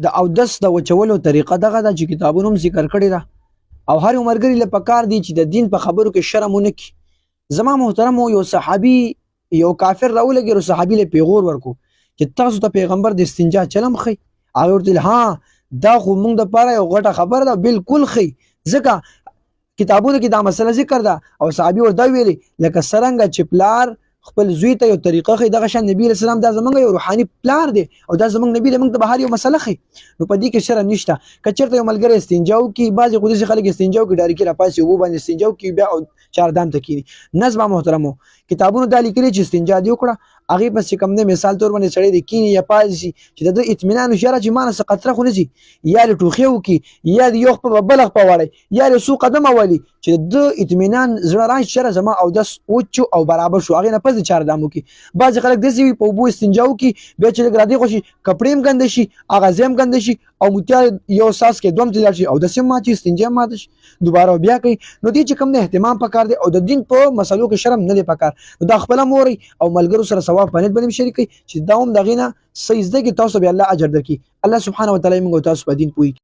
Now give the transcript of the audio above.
د اودس د وچولو طریقه دغه ده چې کتابونو هم ذکر کړې ده او هر یو ملګري له پکار دی چې د دین په خبرو کې شرم ونه کړي. زما محترم یو صحابي یو کافر راولګي او صحابي له پیغور ورکو چې تاسو ته پیغمبر د استنجا چلم خي. هغه ورته ها دا خو موږ د پاره یو غټه خبر ده بالکل خي ځکه کتابونو کې دا مسله ذکر ده او صحابي ورته ویلي لکه سرنګ چې پلار خپل زوی ته یو طریقه خي دغه شان نبی رسول الله دا زمونږ یو روحاني پلار دی او دا زمونږ نبی له موږ ته بهر یو مسله خي. نو په دې کې شرم نشته. کچرته یو ملګری استنجاو کې بعضی قدسي خلک استنجاو کې ډاری کې راپاسي او باندې استنجاو کې بیا او چار دام تکینی نظم محترمو کتابونو د لیکلي چې استنجا دی وکړه هغه پس کوم نه مثال تور باندې سړی د کینی یا پاسي چې د اطمینان شره چې مانه قطره خو نشي یا ټوخیو کې یا یو په بلغ په وړي یا سو قدم اولی چې د اطمینان زړه راځي شره زما او د اوچو او برابر شو هغه نه پس چار دامو کې بعض خلک دسی په بو استنجاو کې به چې ګرادي خوشي کپړیم ګند شي اغازم ګند شي او متیا یو ساس کې دوم تل شي او د سم ماتي استنجا مات شي دوباره بیا کوي. نو دې چې کوم نه اهتمام پکار دی او د دین په مسلو کې شرم نه دی پکار نو دا خپل موري او ملګرو سره ثواب پنځ باندې شریکي چې داوم دغینه سجده کې تاسو به الله اجر درکړي. الله سبحانه و تعالی موږ تاسو په دین پوي.